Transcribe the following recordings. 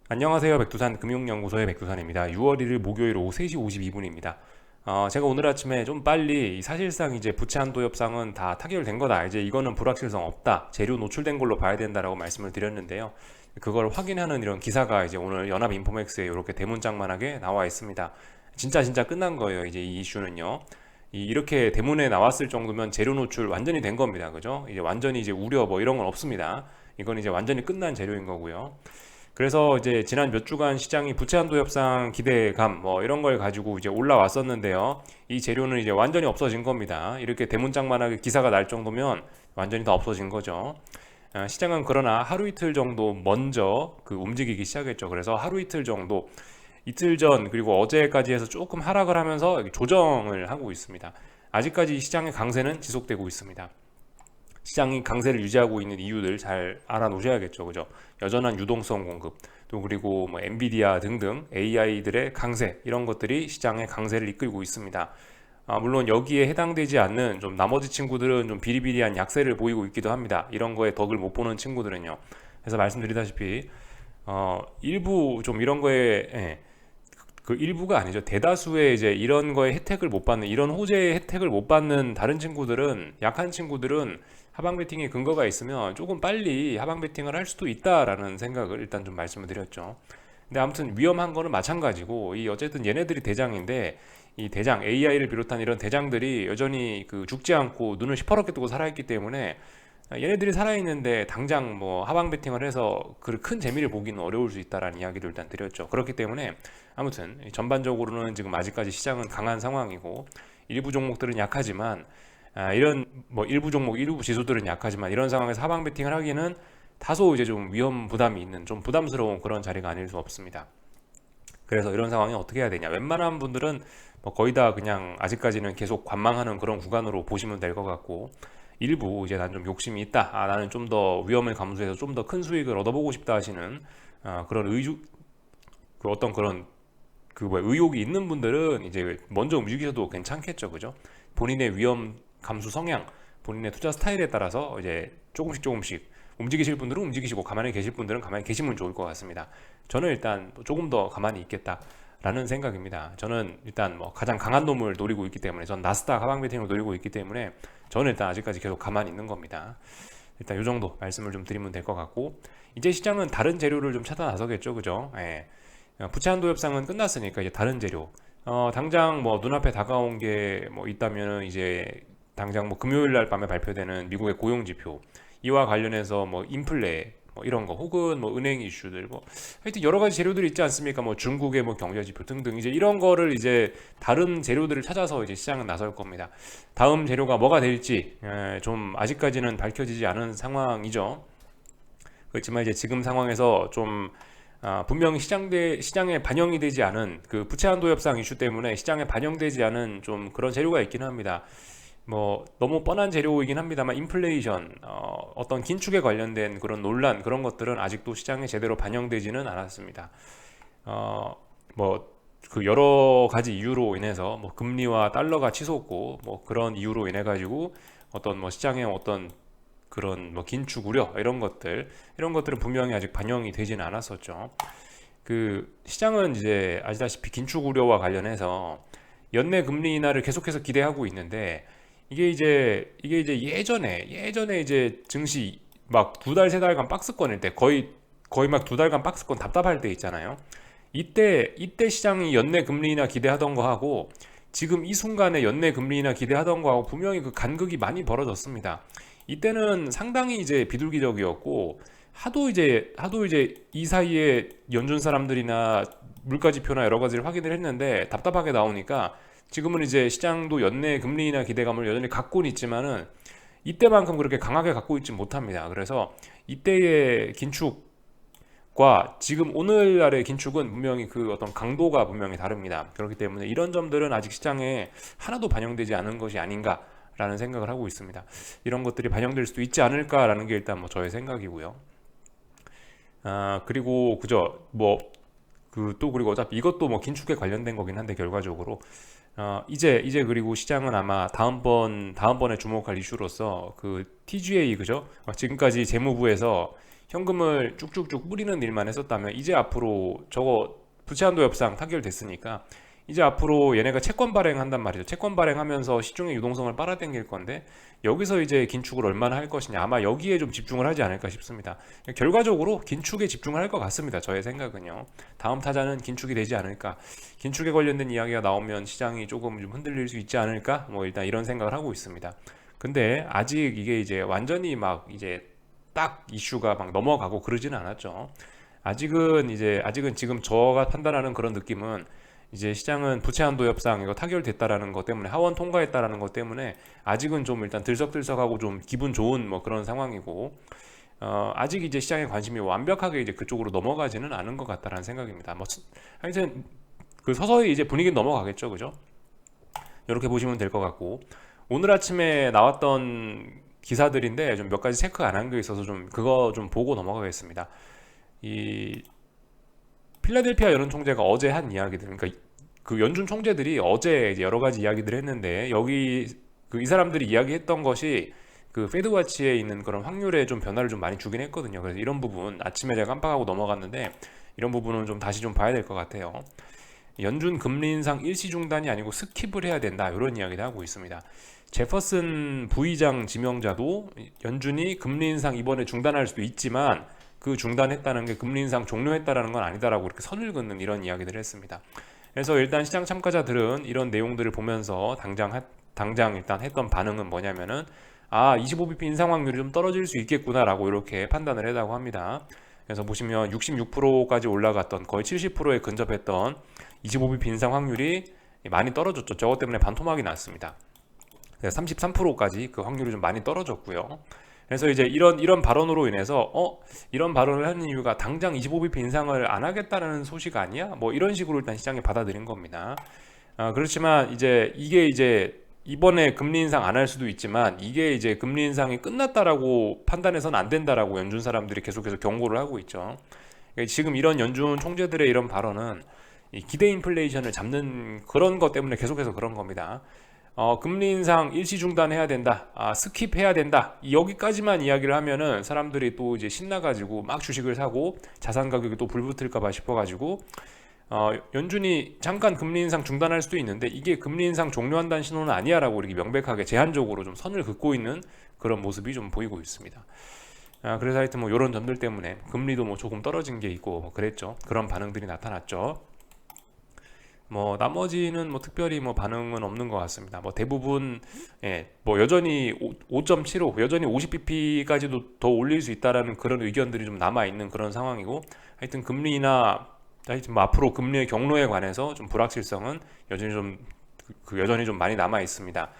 안녕하세요. 백두산 금융연구소의 백두산입니다. 6월 1일 목요일 오후 3시 52분입니다. 제가 오늘 아침에 좀 빨리 사실상 이제 부채 한도 협상은 다 타결된 거다. 이제 이거는 불확실성 없다. 재료 노출된 걸로 봐야 된다라고 말씀을 드렸는데요. 그걸 확인하는 이런 기사가 이제 오늘 연합인포맥스에 이렇게 대문짝만하게 나와 있습니다. 진짜 끝난 거예요. 이제 이 이슈는요. 이렇게 대문에 나왔을 정도면 재료 노출 완전히 된 겁니다. 그죠? 이제 완전히 이제 우려 뭐 이런 건 없습니다. 이건 이제 완전히 끝난 재료인 거고요. 그래서 이제 지난 몇 주간 시장이 부채 한도 협상 기대감 뭐 이런 걸 가지고 이제 올라왔었는데요. 이 재료는 이제 완전히 없어진 겁니다. 이렇게 대문짝만하게 기사가 날 정도면 완전히 다 없어진 거죠. 시장은 그러나 하루 이틀 정도 먼저 그 움직이기 시작했죠. 그래서 하루 이틀 정도 이틀 전 그리고 어제까지 해서 조금 하락을 하면서 조정을 하고 있습니다. 아직까지 시장의 강세는 지속되고 있습니다. 시장이 강세를 유지하고 있는 이유들 잘 알아놓으셔야겠죠, 그죠? 여전한 유동성 공급, 또 그리고 뭐 엔비디아 등등 AI들의 강세 이런 것들이 시장의 강세를 이끌고 있습니다. 물론 여기에 해당되지 않는 좀 나머지 친구들은 좀 비리비리한 약세를 보이고 있기도 합니다. 이런 거에 덕을 못 보는 친구들은요. 그래서 말씀드리다시피 일부 좀 이런 거에 그 일부가 아니죠. 대다수의 이제 이런 거에 혜택을 못 받는 이런 호재의 혜택을 못 받는 다른 친구들은 약한 친구들은 하방 베팅에 근거가 있으면 조금 빨리 하방 베팅을 할 수도 있다라는 생각을 일단 좀 말씀을 드렸죠. 근데 아무튼 위험한 거는 마찬가지고 이 어쨌든 얘네들이 대장인데 이 대장 AI를 비롯한 이런 대장들이 여전히 그 죽지 않고 눈을 시퍼렇게 뜨고 살아있기 때문에 얘네들이 살아있는데 당장 뭐 하방 베팅을 해서 그 큰 재미를 보기는 어려울 수 있다라는 이야기를 일단 드렸죠. 그렇기 때문에 아무튼 전반적으로는 지금 아직까지 시장은 강한 상황이고 일부 종목들은 약하지만 이런 뭐 일부 종목 일부 지수들은 약하지만 이런 상황에서 하방 베팅을 하기는 다소 이제 좀 위험 부담이 있는 좀 부담스러운 그런 자리가 아닐 수 없습니다. 그래서 이런 상황에 어떻게 해야 되냐? 웬만한 분들은 뭐 거의 다 그냥 아직까지는 계속 관망하는 그런 구간으로 보시면 될 것 같고 일부 이제 난 좀 욕심이 있다. 나는 좀 더 위험을 감수해서 좀 더 큰 수익을 얻어보고 싶다 하시는 그런 그 어떤 그런 그 뭐 의욕이 있는 분들은 이제 먼저 움직이셔도 괜찮겠죠, 그죠? 본인의 위험 감수 성향, 본인의 투자 스타일에 따라서 이제 조금씩 움직이실 분들은 움직이시고 가만히 계실 분들은 가만히 계시면 좋을 것 같습니다. 저는 일단 조금 더 가만히 있겠다라는 생각입니다. 저는 일단 뭐 가장 강한 놈을 노리고 있기 때문에 전 나스닥 하방 베팅을 노리고 있기 때문에 저는 일단 아직까지 계속 가만히 있는 겁니다. 일단 이 정도 말씀을 좀 드리면 될 것 같고 이제 시장은 다른 재료를 좀 찾아 나서겠죠, 그죠? 예. 부채 한도 협상은 끝났으니까 이제 다른 재료. 당장 뭐 눈앞에 다가온 게 뭐 있다면은 이제 당장 뭐 금요일 날 밤에 발표되는 미국의 고용 지표 이와 관련해서 뭐 인플레 뭐 이런 거 혹은 뭐 은행 이슈들 뭐 하여튼 여러 가지 재료들이 있지 않습니까? 뭐 중국의 뭐 경제 지표 등등 이제 이런 거를 이제 다른 재료들을 찾아서 이제 시장은 나설 겁니다. 다음 재료가 뭐가 될지 좀 아직까지는 밝혀지지 않은 상황이죠. 그렇지만 이제 지금 상황에서 좀 분명히 시장에 반영이 되지 않은 그 부채 한도 협상 이슈 때문에 시장에 반영되지 않은 좀 그런 재료가 있긴 합니다. 뭐 너무 뻔한 재료이긴 합니다만 인플레이션 어떤 긴축에 관련된 그런 논란 그런 것들은 아직도 시장에 제대로 반영되지는 않았습니다. 뭐 그 여러 가지 이유로 인해서 뭐 금리와 달러가 치솟고 뭐 그런 이유로 인해 가지고 어떤 뭐 시장의 어떤 그런 뭐 긴축 우려 이런 것들은 분명히 아직 반영이 되지는 않았었죠. 그 시장은 이제 아시다시피 긴축 우려와 관련해서 연내 금리 인하를 계속해서 기대하고 있는데 이게 이제 예전에 이제 증시 막 두 달 세 달간 박스권일 때 거의 막 두 달간 박스권 답답할 때 있잖아요. 이때 시장이 연내 금리 인하 기대하던 거 하고 지금 이 순간에 연내 금리 인하 기대하던 거하고 분명히 그 간극이 많이 벌어졌습니다. 이때는 상당히 이제 비둘기적이었고 하도 이제 이 사이에 연준 사람들이나 물가 지표나 여러 가지를 확인을 했는데 답답하게 나오니까 지금은 이제 시장도 연내 금리 인하 기대감을 여전히 갖고는 있지만은 이때만큼 그렇게 강하게 갖고 있지 못합니다. 그래서 이때의 긴축과 지금 오늘날의 긴축은 분명히 그 어떤 강도가 분명히 다릅니다. 그렇기 때문에 이런 점들은 아직 시장에 하나도 반영되지 않은 것이 아닌가라는 생각을 하고 있습니다. 이런 것들이 반영될 수도 있지 않을까라는 게 일단 뭐 저의 생각이고요. 그리고 그저 뭐 그 또 그리고 어차피 이것도 뭐 긴축에 관련된 거긴 한데 결과적으로 이제 그리고 시장은 아마 다음번에 주목할 이슈로서 그 TGA 그죠? 지금까지 재무부에서 현금을 쭉쭉쭉 뿌리는 일만 했었다면 이제 앞으로 저거 부채한도 협상 타결됐으니까 이제 앞으로 얘네가 채권 발행한단 말이죠. 채권 발행하면서 시중의 유동성을 빨아당길 건데 여기서 이제 긴축을 얼마나 할 것이냐, 아마 여기에 좀 집중을 하지 않을까 싶습니다. 결과적으로 긴축에 집중을 할 것 같습니다. 저의 생각은요. 다음 타자는 긴축이 되지 않을까. 긴축에 관련된 이야기가 나오면 시장이 조금 좀 흔들릴 수 있지 않을까, 뭐 일단 이런 생각을 하고 있습니다. 근데 아직 이게 이제 완전히 막 이제 딱 이슈가 막 넘어가고 그러지는 않았죠. 아직은 지금 저가 판단하는 그런 느낌은 이제 시장은 부채 한도 협상 이거 타결됐다라는 것 때문에, 하원 통과했다라는 것 때문에 아직은 좀 일단 들썩들썩하고 좀 기분 좋은 뭐 그런 상황이고, 아직 이제 시장의 관심이 완벽하게 이제 그쪽으로 넘어가지는 않은 것 같다라는 생각입니다. 뭐 하여튼 그 서서히 이제 분위기 넘어가겠죠, 그죠? 이렇게 보시면 될 것 같고, 오늘 아침에 나왔던 기사들인데 좀 몇 가지 체크 안 한 게 있어서 좀 그거 좀 보고 넘어가겠습니다. 이 필라델피아 연은 총재가 어제 한 이야기들, 그러니까 그 연준 총재들이 어제 이제 여러 가지 이야기들을 했는데, 여기 그 이 사람들이 이야기했던 것이 그 페드와치에 있는 그런 확률에 좀 변화를 좀 많이 주긴 했거든요. 그래서 이런 부분 아침에 제가 깜빡하고 넘어갔는데 이런 부분은 좀 다시 좀 봐야 될 것 같아요. 연준 금리 인상 일시 중단이 아니고 스킵을 해야 된다, 이런 이야기를 하고 있습니다. 제퍼슨 부의장 지명자도 연준이 금리 인상 이번에 중단할 수도 있지만 그 중단했다는 게 금리 인상 종료했다라는 건 아니다라고 이렇게 선을 긋는 이런 이야기들을 했습니다. 그래서 일단 시장 참가자들은 이런 내용들을 보면서 당장 일단 했던 반응은 뭐냐면은, 25bp 인상 확률이 좀 떨어질 수 있겠구나라고 이렇게 판단을 했다고 합니다. 그래서 보시면 66%까지 올라갔던, 거의 70%에 근접했던 25bp 인상 확률이 많이 떨어졌죠. 저것 때문에 반토막이 났습니다. 33%까지 그 확률이 좀 많이 떨어졌고요. 그래서 이제 이런 발언으로 인해서 이런 발언을 하는 이유가 당장 25bp 인상을 안 하겠다는 소식 아니야? 뭐 이런 식으로 일단 시장이 받아들인 겁니다. 그렇지만 이게 이제 이번에 금리 인상 안 할 수도 있지만 이게 이제 금리 인상이 끝났다라고 판단해서는 안 된다라고 연준 사람들이 계속해서 경고를 하고 있죠. 그러니까 지금 이런 연준 총재들의 이런 발언은 이 기대 인플레이션을 잡는 그런 것 때문에 계속해서 그런 겁니다. 금리 인상 일시 중단해야 된다, 스킵해야 된다, 여기까지만 이야기를 하면은 사람들이 또 이제 신나가지고 막 주식을 사고 자산 가격이 또 불붙을까봐 싶어가지고 연준이 잠깐 금리 인상 중단할 수도 있는데 이게 금리 인상 종료한다는 신호는 아니야라고 이렇게 명백하게 제한적으로 좀 선을 긋고 있는 그런 모습이 좀 보이고 있습니다. 그래서 하여튼 뭐 이런 점들 때문에 금리도 뭐 조금 떨어진 게 있고 뭐 그랬죠. 그런 반응들이 나타났죠. 뭐 나머지는 뭐 특별히 뭐 반응은 없는 것 같습니다. 뭐 대부분 뭐 여전히 5.75, 여전히 50bp까지도 더 올릴 수 있다라는 그런 의견들이 좀 남아 있는 그런 상황이고, 하여튼 금리나 하여튼 뭐 앞으로 금리의 경로에 관해서 좀 불확실성은 여전히 좀 많이 남아 있습니다.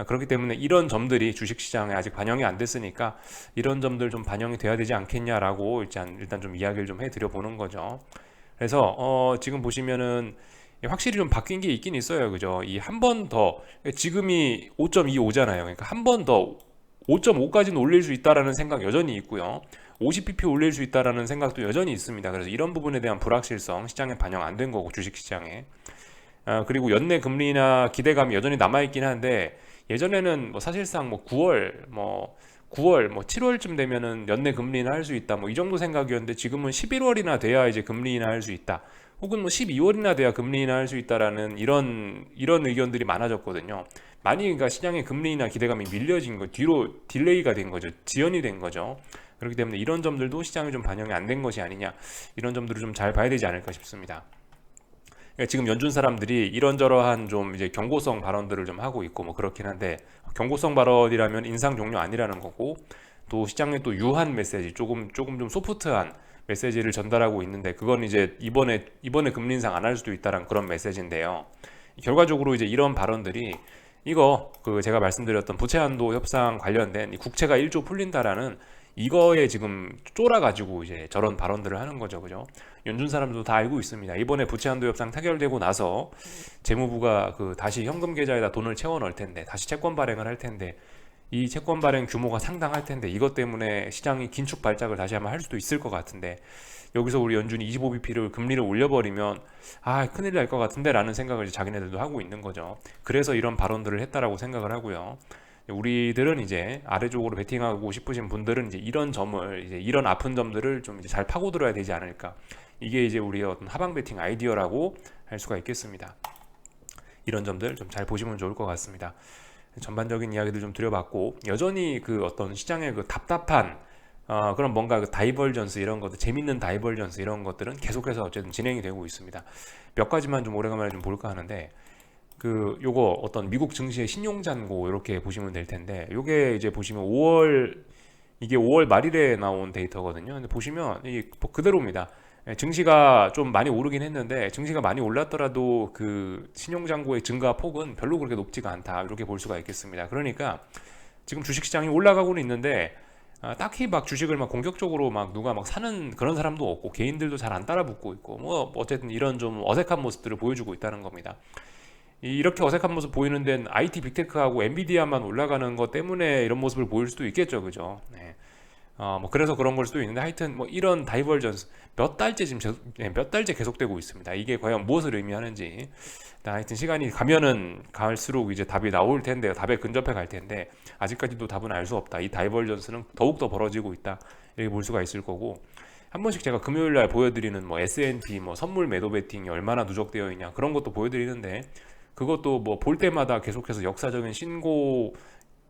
그렇기 때문에 이런 점들이 주식시장에 아직 반영이 안 됐으니까 이런 점들 좀 반영이 돼야 되지 않겠냐라고 일단 좀 이야기를 좀 해드려 보는 거죠. 그래서 지금 보시면은 확실히 좀 바뀐 게 있긴 있어요, 그죠? 이 한 번 더, 지금이 5.25잖아요. 그러니까 한 번 더 5.5까지는 올릴 수 있다라는 생각 여전히 있고요. 50bp 올릴 수 있다라는 생각도 여전히 있습니다. 그래서 이런 부분에 대한 불확실성 시장에 반영 안 된 거고, 주식시장에. 그리고 연내 금리나 기대감이 여전히 남아 있긴 한데, 예전에는 뭐 사실상 뭐 9월 뭐 7월쯤 되면은 연내 금리나 할 수 있다, 뭐 이 정도 생각이었는데 지금은 11월이나 돼야 이제 금리나 할 수 있다, 혹은 뭐 12월이나 돼야 금리나 할 수 있다라는 이런 의견들이 많아졌거든요. 많이 그러니까 시장의 금리나 기대감이 밀려진 거, 뒤로 딜레이가 된 거죠. 지연이 된 거죠. 그렇기 때문에 이런 점들도 시장에 좀 반영이 안 된 것이 아니냐, 이런 점들을 좀 잘 봐야 되지 않을까 싶습니다. 그러니까 지금 연준 사람들이 이런저러한 좀 이제 경고성 발언들을 좀 하고 있고 뭐 그렇긴 한데, 경고성 발언이라면 인상 종료 아니라는 거고, 또 시장에 또 유한 메시지, 조금 좀 소프트한 메시지를 전달하고 있는데, 그건 이제 이번에 금리 인상 안 할 수도 있다는 그런 메시지인데요. 결과적으로 이제 이런 발언들이 이거 그 제가 말씀드렸던 부채 한도 협상 관련된 국채가 1조 풀린다라는 이거에 지금 쫄아가지고 이제 저런 발언들을 하는 거죠, 그죠? 연준 사람들도 다 알고 있습니다. 이번에 부채 한도 협상 타결되고 나서 재무부가 그 다시 현금 계좌에다 돈을 채워 넣을 텐데, 다시 채권 발행을 할 텐데, 이 채권 발행 규모가 상당할 텐데, 이것 때문에 시장이 긴축 발작을 다시 한번 할 수도 있을 것 같은데, 여기서 우리 연준이 25bp를 금리를 올려버리면 큰일 날 것 같은데 라는 생각을 이제 자기네들도 하고 있는 거죠. 그래서 이런 발언들을 했다라고 생각을 하고요. 우리들은 이제 아래쪽으로 베팅하고 싶으신 분들은 이제 이런 점을 이제 이런 아픈 점들을 좀 이제 잘 파고들어야 되지 않을까. 이게 이제 우리의 어떤 하방 베팅 아이디어라고 할 수가 있겠습니다. 이런 점들 좀 잘 보시면 좋을 것 같습니다. 전반적인 이야기들 좀 드려봤고, 여전히 그 어떤 시장의 그 답답한 그런 뭔가 그 다이버전스 이런 것들, 재밌는 다이버전스 이런 것들은 계속해서 어쨌든 진행이 되고 있습니다. 몇 가지만 좀 오래간만에 좀 볼까 하는데, 그 요거 어떤 미국 증시의 신용 잔고 이렇게 보시면 될 텐데, 요게 이제 보시면 5월, 이게 5월 말일에 나온 데이터거든요. 근데 보시면 이 그대로입니다. 증시가 좀 많이 오르긴 했는데, 증시가 많이 올랐더라도 그 신용 잔고의 증가 폭은 별로 그렇게 높지가 않다, 이렇게 볼 수가 있겠습니다. 그러니까 지금 주식시장이 올라가고는 있는데, 딱히 막 주식을 막 공격적으로 막 누가 막 사는 그런 사람도 없고, 개인들도 잘 안 따라붙고 있고, 뭐 어쨌든 이런 좀 어색한 모습들을 보여주고 있다는 겁니다. 이렇게 어색한 모습 보이는 데는 IT 빅테크하고 엔비디아만 올라가는 것 때문에 이런 모습을 보일 수도 있겠죠, 그죠? 네. 뭐 그래서 그런 걸 수도 있는데, 하여튼 뭐 이런 다이버전스 몇 달째 지금 몇 달째 계속되고 있습니다. 이게 과연 무엇을 의미하는지. 하여튼 시간이 가면은 갈수록 이제 답이 나올 텐데요. 답에 근접해 갈 텐데, 아직까지도 답은 알 수 없다. 이 다이버전스는 더욱더 벌어지고 있다, 이렇게 볼 수가 있을 거고, 한 번씩 제가 금요일 날 보여드리는 뭐 S&P 뭐 선물 매도 베팅이 얼마나 누적되어 있냐, 그런 것도 보여드리는데, 그것도 뭐 볼 때마다 계속해서 역사적인 신고,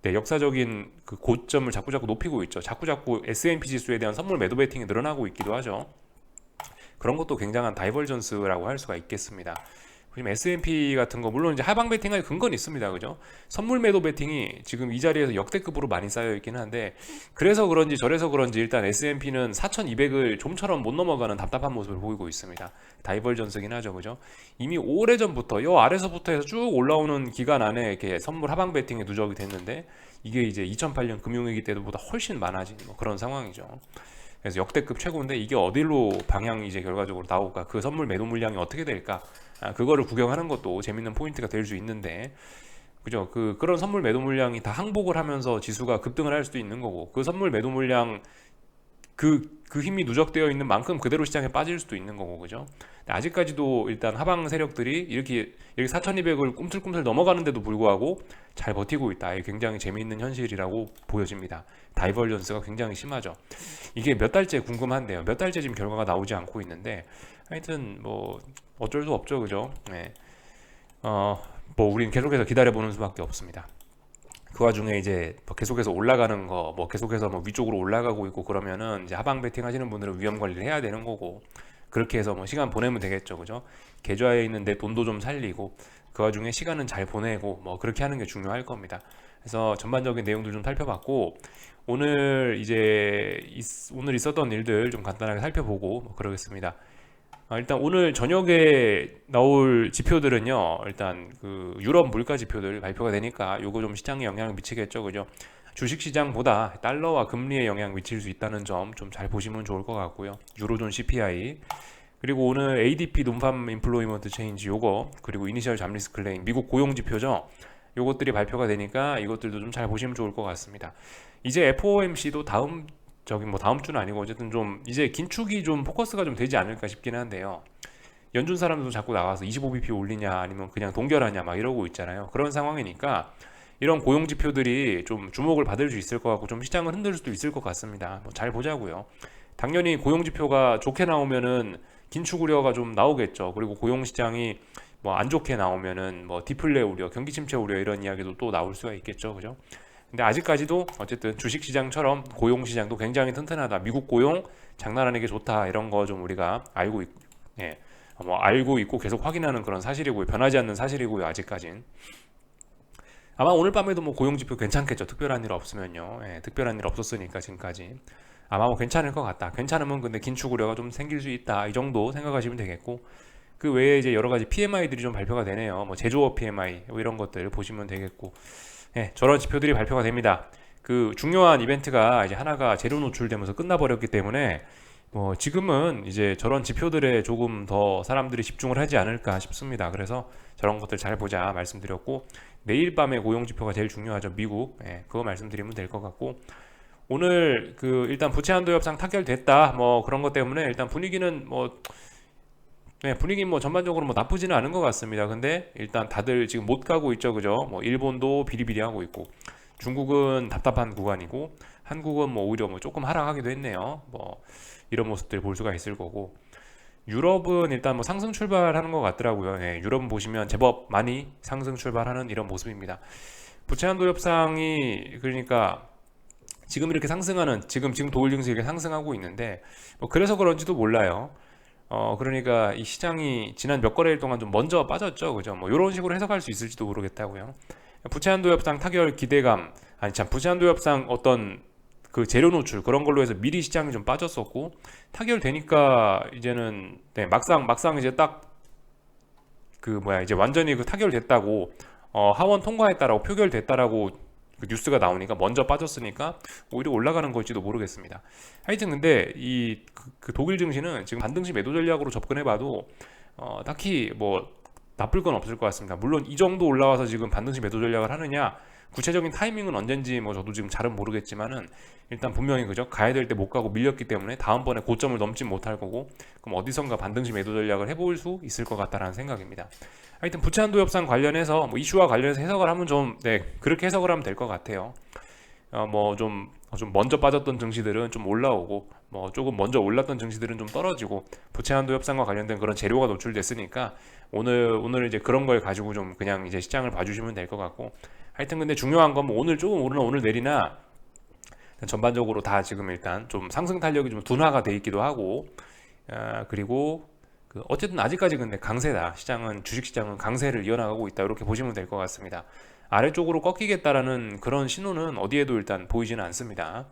네, 역사적인 그 고점을 자꾸자꾸 높이고 있죠. 자꾸자꾸 S&P 지수에 대한 선물 매도 베팅이 늘어나고 있기도 하죠. 그런 것도 굉장한 다이버전스라고 할 수가 있겠습니다. 지금 S&P 같은 거 물론 이제 하방 베팅할 근거는 있습니다, 그죠? 선물 매도 베팅이 지금 이 자리에서 역대급으로 많이 쌓여 있긴 한데, 그래서 그런지 저래서 그런지 일단 S&P는 4,200을 좀처럼 못 넘어가는 답답한 모습을 보이고 있습니다. 다이버전스긴 하죠, 그죠? 이미 오래전부터 요 아래서부터 해서 쭉 올라오는 기간 안에 이렇게 선물 하방 베팅에 누적이 됐는데, 이게 이제 2008년 금융위기 때보다 훨씬 많아진 뭐 그런 상황이죠. 그래서 역대급 최고인데, 이게 어디로 방향이 이제 결과적으로 나올까, 그 선물 매도 물량이 어떻게 될까, 그거를 구경하는 것도 재밌는 포인트가 될 수 있는데, 그죠? 그런 선물 매도 물량이 다 항복을 하면서 지수가 급등을 할 수도 있는 거고, 그 선물 매도 물량 그 힘이 누적되어 있는 만큼 그대로 시장에 빠질 수도 있는 거고, 그죠? 아직까지도 일단 하방 세력들이 이렇게 4,200을 꿈틀꿈틀 넘어가는데도 불구하고 잘 버티고 있다. 이게 굉장히 재미있는 현실이라고 보여집니다. 다이버전스가 굉장히 심하죠. 이게 몇 달째 궁금한데요. 몇 달째 지금 결과가 나오지 않고 있는데, 하여튼 뭐 어쩔 수 없죠, 그죠? 네. 뭐 우리는 계속해서 기다려보는 수밖에 없습니다. 그 와중에 이제 뭐 계속해서 올라가는 거, 뭐 계속해서 뭐 위쪽으로 올라가고 있고 그러면은 이제 하방 베팅 하시는 분들은 위험 관리를 해야 되는 거고, 그렇게 해서 뭐 시간 보내면 되겠죠, 그죠? 계좌에 있는 내 돈도 좀 살리고, 그 와중에 시간은 잘 보내고, 뭐 그렇게 하는 게 중요할 겁니다. 그래서 전반적인 내용들 좀 살펴봤고, 오늘 오늘 있었던 일들 좀 간단하게 살펴보고 뭐 그러겠습니다. 일단 오늘 저녁에 나올 지표들은요, 일단 그 유럽 물가 지표들 발표가 되니까 요거 좀 시장에 영향을 미치겠죠, 그죠? 주식시장보다 달러와 금리에 영향 미칠 수 있다는 점 좀 잘 보시면 좋을 것 같고요. 유로존 CPI, 그리고 오늘 ADP 논팜 인플로이먼트 체인지 요거, 그리고 이니셜 잡리스 클레임 미국 고용 지표죠. 요것들이 발표가 되니까 이것들도 좀 잘 보시면 좋을 것 같습니다. 이제 FOMC도 다음 주는 아니고 어쨌든 좀 이제 긴축이 좀 포커스가 좀 되지 않을까 싶긴 한데요. 연준 사람들도 자꾸 나와서 25bp 올리냐 아니면 그냥 동결하냐 막 이러고 있잖아요. 그런 상황이니까 이런 고용 지표들이 좀 주목을 받을 수 있을 것 같고, 좀 시장을 흔들 수도 있을 것 같습니다. 잘 보자고요. 당연히 고용 지표가 좋게 나오면은 긴축 우려가 좀 나오겠죠. 그리고 고용 시장이 뭐 안 좋게 나오면은 뭐 디플레 우려, 경기 침체 우려 이런 이야기도 또 나올 수가 있겠죠, 그죠? 근데 아직까지도 어쨌든 주식시장처럼 고용시장도 굉장히 튼튼하다, 미국 고용 장난 아니게 좋다, 이런 거 좀 우리가 예, 뭐 알고 있고 계속 확인하는 그런 사실이고요. 변하지 않는 사실이고요, 아직까진. 아마 오늘 밤에도 뭐 고용지표 괜찮겠죠. 특별한 일 없으면요. 예, 특별한 일 없었으니까 지금까지. 아마 뭐 괜찮을 것 같다. 괜찮으면 근데 긴축 우려가 좀 생길 수 있다, 이 정도 생각하시면 되겠고, 그 외에 이제 여러 가지 PMI들이 좀 발표가 되네요. 뭐 제조업 PMI 뭐 이런 것들 보시면 되겠고, 예, 저런 지표들이 발표가 됩니다. 그 중요한 이벤트가 이제 하나가 재료 노출되면서 끝나버렸기 때문에 뭐 지금은 이제 저런 지표들에 조금 더 사람들이 집중을 하지 않을까 싶습니다. 그래서 저런 것들 잘 보자 말씀드렸고, 내일 밤에 고용 지표가 제일 중요하죠, 미국. 예, 그거 말씀드리면 될 것 같고, 오늘 그 일단 부채 한도 협상 타결됐다, 뭐 그런 것 때문에 일단 분위기는 뭐 분위기는 뭐 전반적으로 뭐 나쁘지는 않은 것 같습니다. 근데 일단 다들 지금 못 가고 있죠, 그죠? 뭐 일본도 비리비리하고 있고, 중국은 답답한 구간이고 한국은 뭐 오히려 뭐 조금 하락하기도 했네요. 뭐 이런 모습들 볼 수가 있을 거고 유럽은 일단 뭐 상승 출발하는 것 같더라고요. 예, 유럽은 보시면 제법 많이 상승 출발하는 이런 모습입니다. 부채한도 협상이 그러니까 지금 이렇게 상승하는 지금 독일 증시 이렇게 상승하고 있는데 뭐 그래서 그런지도 몰라요. 그러니까 이 시장이 지난 몇 거래일 동안 좀 먼저 빠졌죠, 그죠? 뭐 이런 식으로 해석할 수 있을지도 모르겠다고요. 부채한도 협상 타결 기대감, 아니 참 부채한도 협상 어떤 그 재료 노출 그런 걸로 해서 미리 시장이 좀 빠졌었고 타결되니까 이제는 네, 막상 이제 딱 그 뭐야 이제 완전히 그 타결됐다고 하원 통과했다라고 표결됐다라고 그 뉴스가 나오니까 먼저 빠졌으니까 오히려 올라가는 걸지도 모르겠습니다. 하여튼 근데 그 독일 증시는 지금 반등시 매도 전략으로 접근해봐도 딱히 뭐 나쁠 건 없을 것 같습니다. 물론 이 정도 올라와서 지금 반등시 매도 전략을 하느냐 구체적인 타이밍은 언젠지 뭐 저도 지금 잘은 모르겠지만은 일단 분명히 그죠 가야 될 때 못 가고 밀렸기 때문에 다음번에 고점을 넘지 못할 거고 그럼 어디선가 반등시 매도 전략을 해볼 수 있을 것 같다라는 생각입니다. 하여튼 부채한도 협상 관련해서 뭐 이슈와 관련해서 해석을 하면 좀 네, 그렇게 해석을 하면 될 것 같아요. 좀 먼저 빠졌던 증시들은 좀 올라오고 뭐 조금 먼저 올랐던 증시들은 좀 떨어지고 부채한도 협상과 관련된 그런 재료가 노출됐으니까 오늘 이제 그런 걸 가지고 좀 그냥 이제 시장을 봐주시면 될 것 같고 하여튼 근데 중요한 건 뭐 오늘 조금 오르나 오늘 내리나 전반적으로 다 지금 일단 좀 상승 탄력이 좀 둔화가 돼 있기도 하고 그리고 어쨌든 아직까지 근데 강세다. 주식시장은 강세를 이어나가고 있다. 이렇게 보시면 될 것 같습니다. 아래쪽으로 꺾이겠다라는 그런 신호는 어디에도 일단 보이지는 않습니다.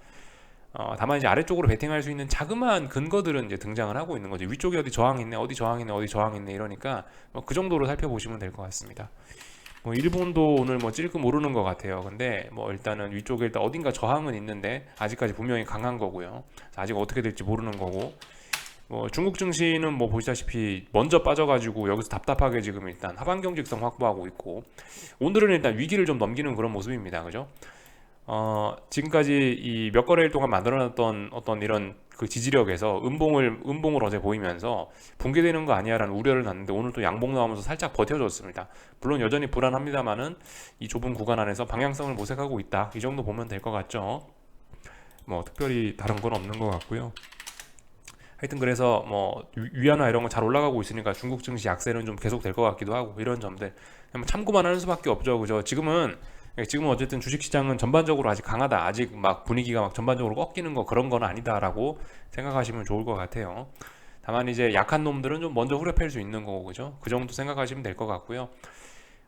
다만 이제 아래쪽으로 베팅할 수 있는 자그마한 근거들은 이제 등장을 하고 있는 거죠. 위쪽에 어디 저항했네, 어디 저항했네, 어디 저항했네 이러니까 그 정도로 살펴보시면 될 것 같습니다. 뭐 일본도 오늘 뭐 찔끔 오르는 것 같아요. 근데 뭐 일단은 위쪽에 일단 어딘가 저항은 있는데 아직까지 분명히 강한 거고요. 아직 어떻게 될지 모르는 거고. 뭐 중국 증시는 뭐 보시다시피 먼저 빠져가지고 여기서 답답하게 지금 일단 하반 경직성 확보하고 있고 오늘은 일단 위기를 좀 넘기는 그런 모습입니다. 그죠? 지금까지 이 몇 거래일 동안 만들어놨던 어떤 이런 그 지지력에서 음봉을 어제 보이면서 붕괴되는 거 아니야라는 우려를 났는데 오늘 또 양봉 나오면서 살짝 버텨줬습니다. 물론 여전히 불안합니다만은 이 좁은 구간 안에서 방향성을 모색하고 있다. 이 정도 보면 될 것 같죠. 뭐 특별히 다른 건 없는 것 같고요. 하여튼 그래서 뭐 위안화 이런 거 잘 올라가고 있으니까 중국 증시 약세는 좀 계속 될 것 같기도 하고 이런 점들 참고만 하는 수밖에 없죠. 그죠? 지금은 어쨌든 주식시장은 전반적으로 아직 강하다. 아직 막 분위기가 막 전반적으로 꺾이는 거 그런 건 아니다라고 생각하시면 좋을 것 같아요. 다만 이제 약한 놈들은 좀 먼저 후려팰 수 있는 거고 그죠? 그 정도 생각하시면 될 것 같고요.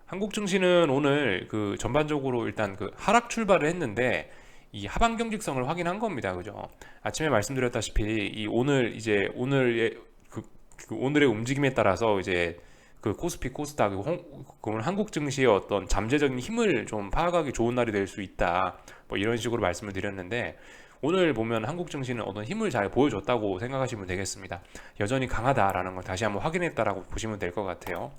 한국 증시는 오늘 그 전반적으로 일단 그 하락 출발을 했는데 이 하반 경직성을 확인한 겁니다. 그죠? 아침에 말씀드렸다시피 이 오늘의 움직임에 따라서 이제 그 코스피 코스닥 오늘 한국 증시의 어떤 잠재적인 힘을 좀 파악하기 좋은 날이 될 수 있다. 뭐 이런 식으로 말씀을 드렸는데 오늘 보면 한국 증시는 어떤 힘을 잘 보여줬다고 생각하시면 되겠습니다. 여전히 강하다라는 걸 다시 한번 확인했다라고 보시면 될 것 같아요.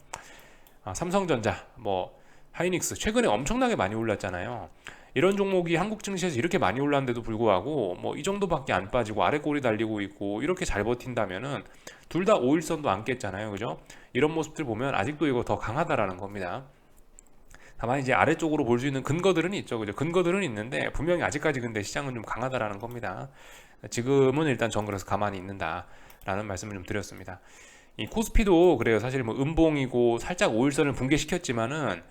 삼성전자, 뭐 하이닉스 최근에 엄청나게 많이 올랐잖아요. 이런 종목이 한국 증시에서 이렇게 많이 올랐는데도 불구하고 뭐 이 정도밖에 안 빠지고 아래 꼬리 달리고 있고 이렇게 잘 버틴다면은 둘 다 5일선도 안 깼잖아요. 그죠? 이런 모습들 보면 아직도 이거 더 강하다라는 겁니다. 다만 이제 아래쪽으로 볼 수 있는 근거들은 있죠. 그죠? 근거들은 있는데 분명히 아직까지 근데 시장은 좀 강하다라는 겁니다. 지금은 일단 전 그래서 가만히 있는다라는 말씀을 좀 드렸습니다. 이 코스피도 그래요. 사실 뭐 음봉이고 살짝 5일선을 붕괴시켰지만은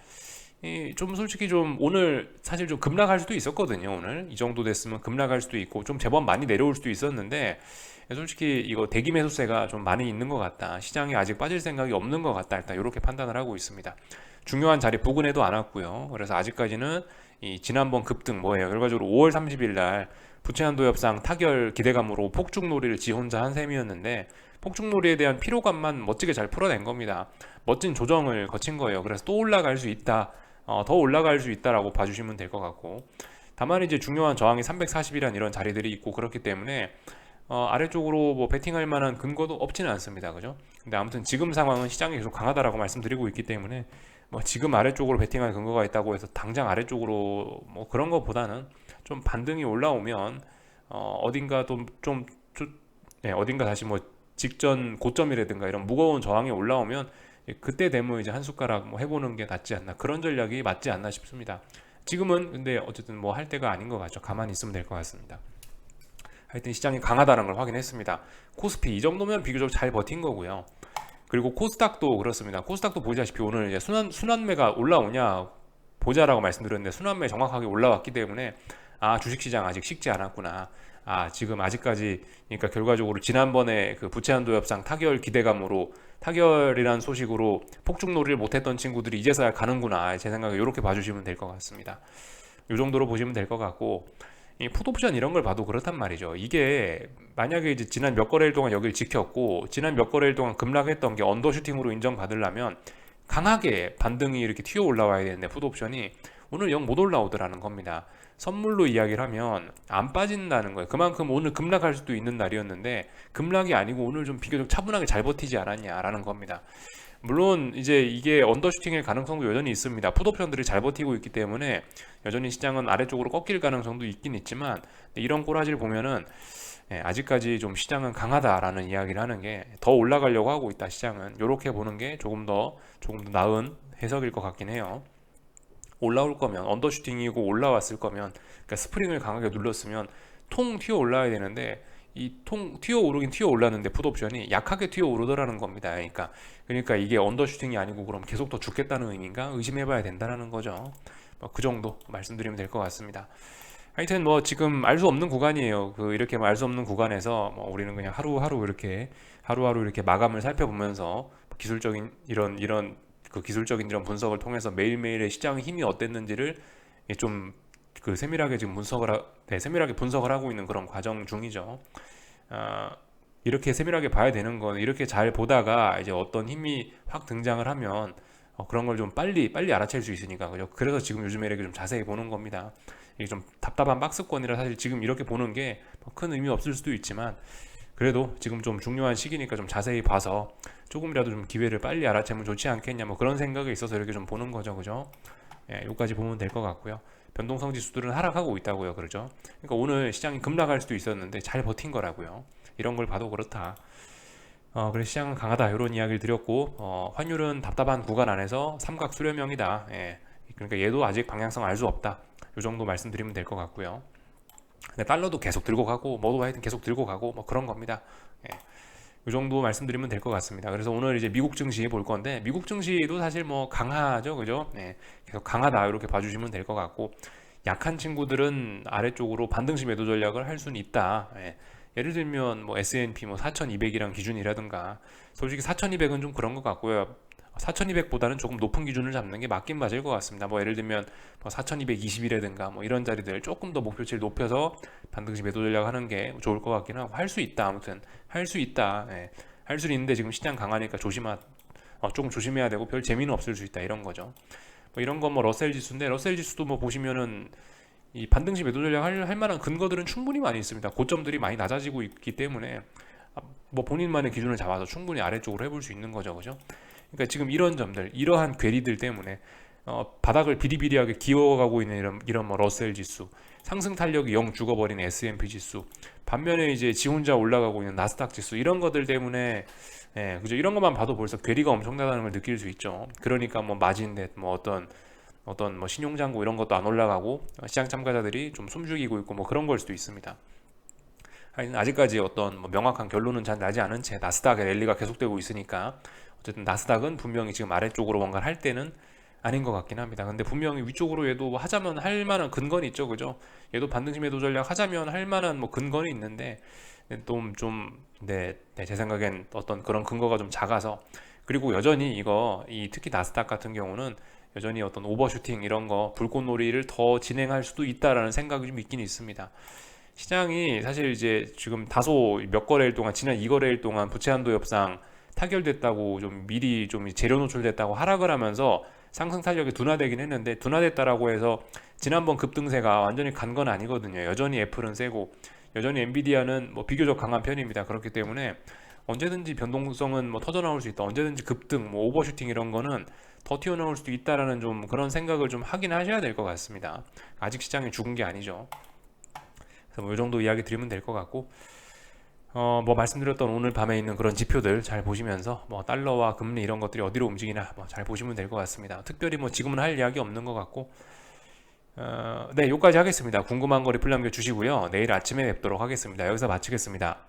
좀 솔직히 좀 오늘 사실 좀 급락할 수도 있었거든요. 오늘 이 정도 됐으면 급락할 수도 있고 좀 제법 많이 내려올 수도 있었는데 솔직히 이거 대기 매수세가 좀 많이 있는 것 같다. 시장이 아직 빠질 생각이 없는 것 같다. 일단 이렇게 판단을 하고 있습니다. 중요한 자리 부근에도 안 왔고요. 그래서 아직까지는 이 지난번 급등 뭐예요? 결과적으로 5월 30일 날 부채한도 협상 타결 기대감으로 폭죽놀이를 지 혼자 한 셈이었는데 폭죽놀이에 대한 피로감만 멋지게 잘 풀어낸 겁니다. 멋진 조정을 거친 거예요. 그래서 또 올라갈 수 있다. 더 올라갈 수 있다라고 봐주시면 될 것 같고 다만 이제 중요한 저항이 340이란 이런 자리들이 있고 그렇기 때문에 아래쪽으로 뭐 베팅할 만한 근거도 없지는 않습니다. 그죠? 근데 아무튼 지금 상황은 시장이 계속 강하다라고 말씀드리고 있기 때문에 뭐 지금 아래쪽으로 베팅할 근거가 있다고 해서 당장 아래쪽으로 뭐 그런 것보다는 좀 반등이 올라오면 어딘가 어딘가 다시 뭐 직전 고점이라든가 이런 무거운 저항이 올라오면 그때 되면 이제 한 숟가락 뭐 해보는 게 낫지 않나 그런 전략이 맞지 않나 싶습니다. 지금은 근데 어쨌든 뭐 할 때가 아닌 것 같죠. 가만히 있으면 될 것 같습니다. 하여튼 시장이 강하다는 걸 확인했습니다. 코스피 이 정도면 비교적 잘 버틴 거고요. 그리고 코스닥도 그렇습니다. 코스닥도 보시다시피 오늘 이제 순환매가 올라오냐 보자라고 말씀드렸는데 순환매 정확하게 올라왔기 때문에 아, 주식시장 아직 식지 않았구나. 아, 지금 아직까지, 그러니까 결과적으로 지난번에 그 부채한도 협상 타결 기대감으로 타결이란 소식으로 폭죽놀이를 못했던 친구들이 이제서야 가는구나. 제 생각에 이렇게 봐주시면 될 것 같습니다. 이 정도로 보시면 될 것 같고, 이 풋옵션 이런 걸 봐도 그렇단 말이죠. 이게 만약에 이제 지난 몇 거래일 동안 여기를 지켰고 지난 몇 거래일 동안 급락했던 게 언더슈팅으로 인정받으려면 강하게 반등이 이렇게 튀어 올라와야 되는데 풋옵션이 오늘 영 못 올라오더라는 겁니다. 선물로 이야기를 하면 안 빠진다는 거예요. 그만큼 오늘 급락할 수도 있는 날이었는데 급락이 아니고 오늘 좀 비교적 차분하게 잘 버티지 않았냐라는 겁니다. 물론 이제 이게 언더슈팅의 가능성도 여전히 있습니다. 풋옵션들이 잘 버티고 있기 때문에 여전히 시장은 아래쪽으로 꺾일 가능성도 있긴 있지만 이런 꼬라지를 보면은 아직까지 좀 시장은 강하다라는 이야기를 하는 게 더 올라가려고 하고 있다. 시장은 이렇게 보는 게 조금 더 나은 해석일 것 같긴 해요. 올라올 거면 언더슈팅이고 올라왔을 거면 그러니까 스프링을 강하게 눌렀으면 통 튀어 올라야 되는데 이 통 튀어 오르긴 튀어 올랐는데 풋옵션이 약하게 튀어 오르더라는 겁니다. 그러니까 이게 언더슈팅이 아니고 그럼 계속 더 죽겠다는 의미인가 의심해봐야 된다는 거죠. 그 정도 말씀드리면 될 것 같습니다. 하여튼 뭐 지금 알 수 없는 구간이에요. 이렇게 알 수 없는 구간에서 뭐 우리는 그냥 하루하루 이렇게 마감을 살펴보면서 기술적인 이런 기술적인 이런 분석을 통해서 매일매일의 시장의 힘이 어땠는지를 좀 세밀하게 지금 세밀하게 분석을 하고 있는 그런 과정 중이죠. 이렇게 세밀하게 봐야 되는 건 이렇게 잘 보다가 이제 어떤 힘이 확 등장을 하면 그런 걸 좀 빨리 알아챌 수 있으니까 그죠. 그래서 지금 요즘에 이렇게 좀 자세히 보는 겁니다. 이게 좀 답답한 박스권이라 사실 지금 이렇게 보는 게 큰 의미 없을 수도 있지만 그래도 지금 좀 중요한 시기니까 좀 자세히 봐서 조금이라도 좀 기회를 빨리 알아채면 좋지 않겠냐 뭐 그런 생각이 있어서 이렇게 좀 보는 거죠, 그죠? 여기까지 보면 될 것 같고요. 변동성 지수들은 하락하고 있다고요, 그러죠? 그러니까 오늘 시장이 급락할 수도 있었는데 잘 버틴 거라고요. 이런 걸 봐도 그렇다. 그래서 시장은 강하다 이런 이야기를 드렸고 환율은 답답한 구간 안에서 삼각 수렴형이다. 그러니까 얘도 아직 방향성 알 수 없다. 이 정도 말씀드리면 될 것 같고요. 근데 달러도 계속 들고 가고 뭐도 하여튼 계속 들고 가고 뭐 그런 겁니다. 이 정도 말씀드리면 될 것 같습니다. 그래서 오늘 이제 미국 증시 볼 건데 미국 증시도 사실 뭐 강하죠, 그죠? 계속 강하다 이렇게 봐주시면 될 것 같고 약한 친구들은 아래쪽으로 반등시 매도 전략을 할 수는 있다. 예를 들면 뭐 S&P 뭐 4,200이란 기준이라든가 솔직히 4,200은 좀 그런 것 같고요. 4,200보다는 조금 높은 기준을 잡는 게 맞긴 맞을 것 같습니다. 뭐 예를 들면 뭐 4,220이라든가 뭐 이런 자리들 조금 더 목표치를 높여서 반등시 매도 전략하는 게 좋을 것 같긴 하고 할 수 있다. 아무튼 할 수 있다. 할 수는 있는데 지금 시장 강하니까 조금 조심해야 되고 별 재미는 없을 수 있다 이런 거죠. 뭐 이런 건 뭐 러셀 지수인데 러셀 지수도 뭐 보시면은 이 반등시 매도 전략 할 만한 근거들은 충분히 많이 있습니다. 고점들이 많이 낮아지고 있기 때문에 뭐 본인만의 기준을 잡아서 충분히 아래쪽으로 해볼 수 있는 거죠, 그죠? 그러니까 지금 이런 점들, 이러한 괴리들 때문에 바닥을 비리비리하게 기어가고 있는 이런 뭐 러셀 지수, 상승 탄력이 영 죽어버린 S&P 지수, 반면에 이제 지 혼자 올라가고 있는 나스닥 지수 이런 것들 때문에 그죠? 이런 것만 봐도 벌써 괴리가 엄청나다는 걸 느낄 수 있죠. 그러니까 뭐 마진넷, 뭐 어떤 뭐 신용장고 이런 것도 안 올라가고 시장 참가자들이 좀 숨죽이고 있고 뭐 그런 걸 수도 있습니다. 아직까지 어떤 뭐 명확한 결론은 잘 나지 않은 채 나스닥의 랠리가 계속되고 있으니까 어쨌든 나스닥은 분명히 지금 아래쪽으로 뭔가를 할 때는 아닌 것 같긴 합니다. 근데 분명히 위쪽으로 얘도 하자면 할 만한 근거는 있죠, 그죠? 얘도 반등시 매도 전략 하자면 할 만한 뭐 근거는 있는데 제 생각엔 어떤 그런 근거가 좀 작아서 그리고 여전히 특히 나스닥 같은 경우는 여전히 어떤 오버슈팅 이런 거 불꽃놀이를 더 진행할 수도 있다라는 생각이 좀 있긴 있습니다. 시장이 사실 이제 지금 다소 몇 거래일 동안 지난 2거래일 동안 부채한도 협상 타결됐다고 좀 미리 좀 재료 노출됐다고 하락을 하면서 상승 탄력이 둔화되긴 했는데 둔화됐다라고 해서 지난번 급등세가 완전히 간 건 아니거든요. 여전히 애플은 세고 여전히 엔비디아는 뭐 비교적 강한 편입니다. 그렇기 때문에 언제든지 변동성은 뭐 터져 나올 수 있다. 언제든지 급등, 뭐 오버슈팅 이런 거는 더 튀어나올 수도 있다라는 좀 그런 생각을 좀 하긴 하셔야 될 것 같습니다. 아직 시장이 죽은 게 아니죠. 그래서 뭐 이 정도 이야기 드리면 될 것 같고 뭐 말씀드렸던 오늘 밤에 있는 그런 지표들 잘 보시면서 뭐 달러와 금리 이런 것들이 어디로 움직이나 뭐 잘 보시면 될 것 같습니다. 특별히 뭐 지금은 할 이야기 없는 것 같고 네, 여기까지 하겠습니다. 궁금한 거 리플 남겨주시고요. 내일 아침에 뵙도록 하겠습니다. 여기서 마치겠습니다.